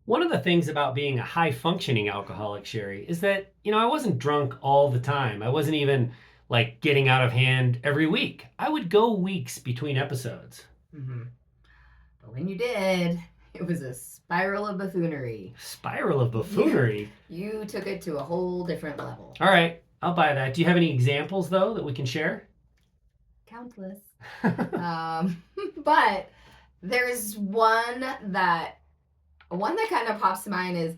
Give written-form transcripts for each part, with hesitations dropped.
One of the things about being a high functioning alcoholic, Sherry, is that, I wasn't drunk all the time. I wasn't even like getting out of hand every week. I would go weeks between episodes. Mm-hmm. But when you did, it was a spiral of buffoonery. Spiral of You, buffoonery. you took it to a whole different level. All right, I'll buy that. Do you have any examples, though, that we can share? Countless. But there's one that kind of pops to mind is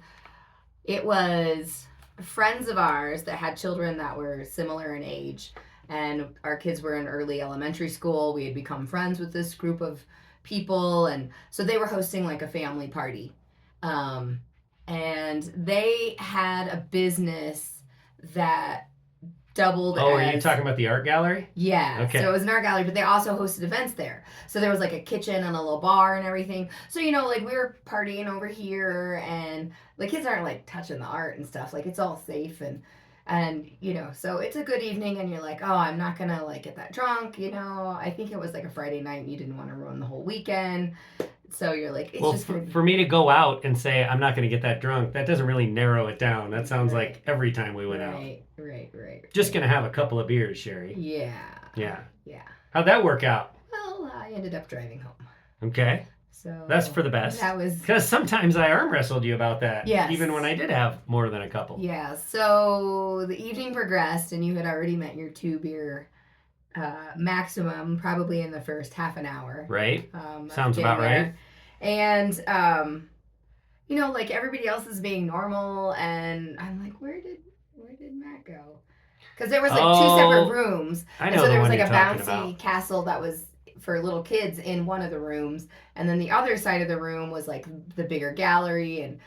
it was friends of ours that had children that were similar in age, and our kids were in early elementary school. We had become friends with this group of people, and so they were hosting like a family party. Um, and they had a business that doubled Oh, are as you talking about the art gallery? yeah, Okay. so it was an art gallery, but they also hosted events there. So there was like a kitchen and a little bar and everything. So like we were partying over here, and the kids aren't like touching the art and stuff. Like it's all safe and so it's a good evening, and you're like, oh, I'm not gonna like get that drunk. I think it was like a Friday night, and you didn't want to ruin the whole weekend. So you're like, it's Well, just gonna be for me to go out and say I'm not going to get that drunk, that doesn't really narrow it down. That sounds right, like every time we went out. right. Just going to have a couple of beers, Sherry. Yeah, Yeah. yeah. How'd that work out? Well, I ended up driving home. Okay. So That's for the best. that was Because sometimes I arm wrestled you about that. yes. Even when I did have more than a couple. Yeah, so the evening progressed, and you had already met your 2 beer maximum, probably in the first half an hour. Right? Of Sounds getting about right. there. And, like everybody else is being normal, and I'm like, where did Matt go? Because there was like two separate rooms, I and know so the there was one like you're a talking bouncy about. castle that was for little kids in one of the rooms, and then the other side of the room was like the bigger gallery,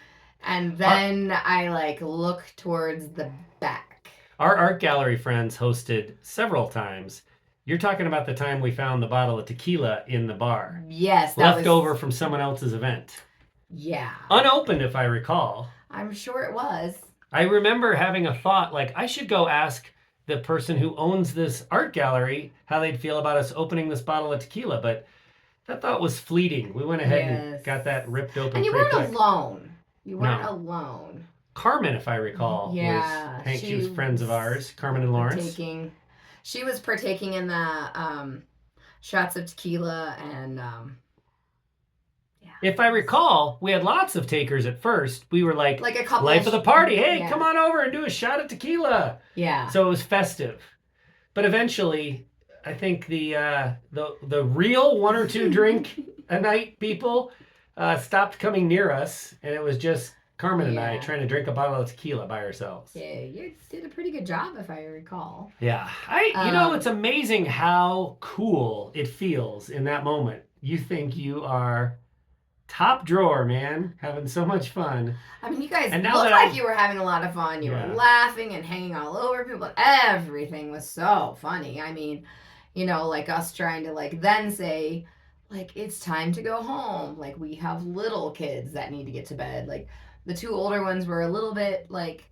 and then I like look towards the back. Our art gallery friends hosted several times. You're talking about the time we found the bottle of tequila in the bar. Yes, that left was over from someone else's event. yeah. Unopened, if I recall. I'm sure it was. I remember having a thought like, I should go ask the person who owns this art gallery how they'd feel about us opening this bottle of tequila, but that thought was fleeting. We went ahead and got that ripped open. And you pretty weren't quick. alone. You weren't No. alone. Carmen, if I recall, Yeah, was she was friends of ours. Carmen and Lawrence. She was partaking in the shots of tequila, and yeah. If I recall, we had lots of takers at first. We were like a couple life of the party. Hey, yeah. come on over and do a shot of tequila. Yeah. So it was festive. But eventually, I think the real one or two drink a night people stopped coming near us, and it was just Carmen and I trying to drink a bottle of tequila by ourselves. Yeah, you did a pretty good job, if I recall. Yeah, it's amazing how cool it feels in that moment. You think you are top drawer, man, having so much fun. I mean, you guys looked like you were having a lot of fun. You were laughing and hanging all over people. Everything was so funny. I mean, like us trying to like then say, like, it's time to go home. Like, we have little kids that need to get to bed. Like, the two older ones were a little bit like,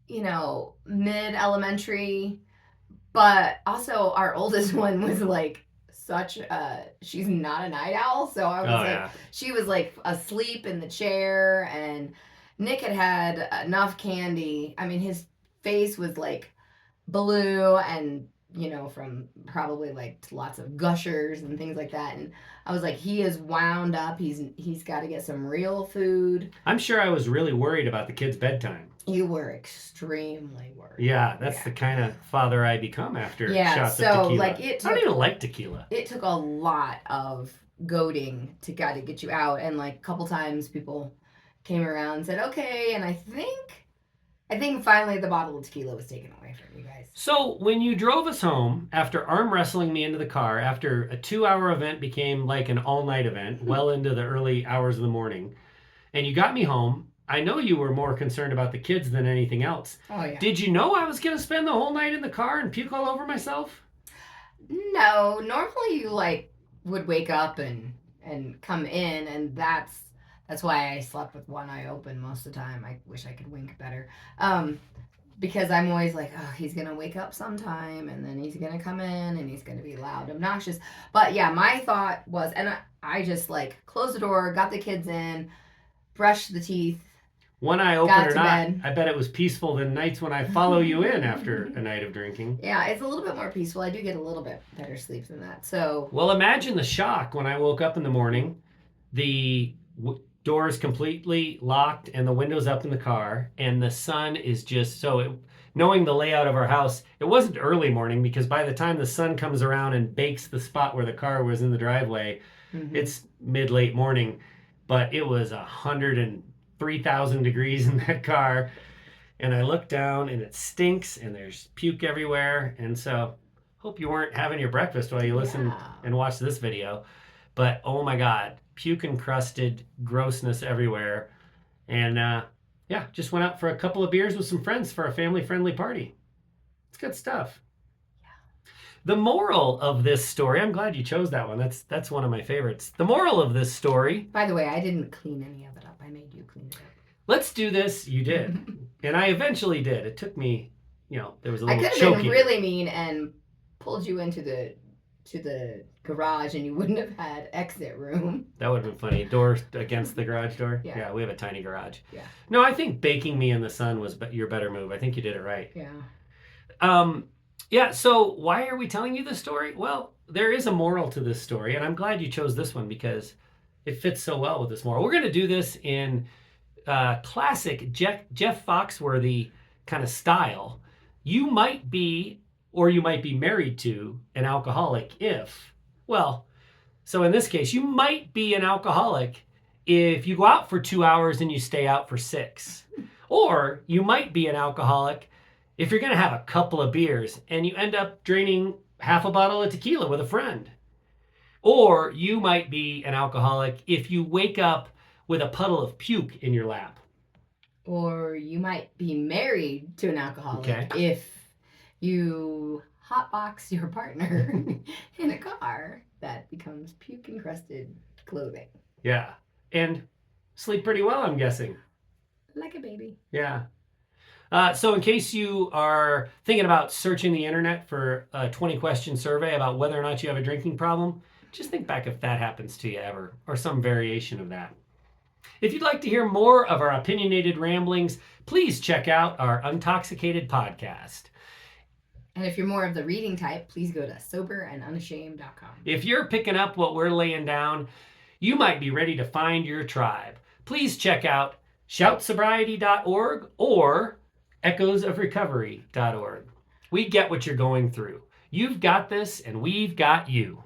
mid elementary, but also our oldest one was like she's not a night owl, so I was she was like asleep in the chair, and Nick had enough candy. I mean, his face was like blue and from probably like lots of gushers and things like that, and I was like, he is wound up. He's got to get some real food. I'm sure I was really worried about the kids' bedtime. You were extremely worried. Yeah, that's the kind of father I become after shots of tequila. Like I don't even like tequila. It took a lot of goading to get you out, and like a couple times people came around and said, okay, and I think finally the bottle of tequila was taken away from you guys. So when you drove us home after arm wrestling me into the car, after a 2-hour event became like an all-night event, well into the early hours of the morning, and you got me home, I know you were more concerned about the kids than anything else. Oh, yeah. Did you know I was going to spend the whole night in the car and puke all over myself? No. Normally you, like, would wake up and come in, and that's why I slept with one eye open most of the time. I wish I could wink better. Because I'm always like, oh, he's going to wake up sometime, and then he's going to come in, and he's going to be loud, obnoxious. But, yeah, my thought was, and I just, like, closed the door, got the kids in, brush the teeth. One eye open Got or to not, bed. I bet it was peaceful than nights when I follow you in after a night of drinking. Yeah, it's a little bit more peaceful. I do get a little bit better sleep than that. So, Well, imagine the shock when I woke up in the morning. The doors completely locked and the windows up in the car, and the sun is just knowing the layout of our house, it wasn't early morning because by the time the sun comes around and bakes the spot where the car was in the driveway, it's mid-late morning, but it was 103,000 degrees in that car, and I look down and it stinks and there's puke everywhere, and so hope you weren't having your breakfast while you listen and watch this video, but oh my god, puke encrusted grossness everywhere. And just went out for a couple of beers with some friends for a family-friendly party. It's good stuff. Yeah. The moral of this story, I'm glad you chose that one. That's one of my favorites. The moral of this story. By the way, I didn't clean any of it up. I made you clean it up. Let's do this. You did. And I eventually did. It took me, there was a little choking. I could have been really mean and pulled you into the garage and you wouldn't have had exit room. That would have been funny. Door against the garage door. Yeah, we have a tiny garage. Yeah. No, I think baking me in the sun was your better move. I think you did it right. Yeah. So why are we telling you this story? Well, there is a moral to this story, and I'm glad you chose this one because it fits so well with this moral. We're going to do this in classic Jeff Foxworthy kind of style. You might be, or you might be married to, an alcoholic so in this case, you might be an alcoholic if you go out for 2 hours and you stay out for 6. Or you might be an alcoholic if you're going to have a couple of beers and you end up draining half a bottle of tequila with a friend. Or you might be an alcoholic if you wake up with a puddle of puke in your lap. Or you might be married to an alcoholic if you hotbox your partner in a car that becomes puke-encrusted clothing. Yeah. And sleep pretty well, I'm guessing. Like a baby. Yeah. So in case you are thinking about searching the internet for a 20-question survey about whether or not you have a drinking problem, just think back if that happens to you ever, or some variation of that. If you'd like to hear more of our opinionated ramblings, please check out our Untoxicated podcast. And if you're more of the reading type, please go to soberandunashamed.com. If you're picking up what we're laying down, you might be ready to find your tribe. Please check out shoutsobriety.org or echoesofrecovery.org. We get what you're going through. You've got this, and we've got you.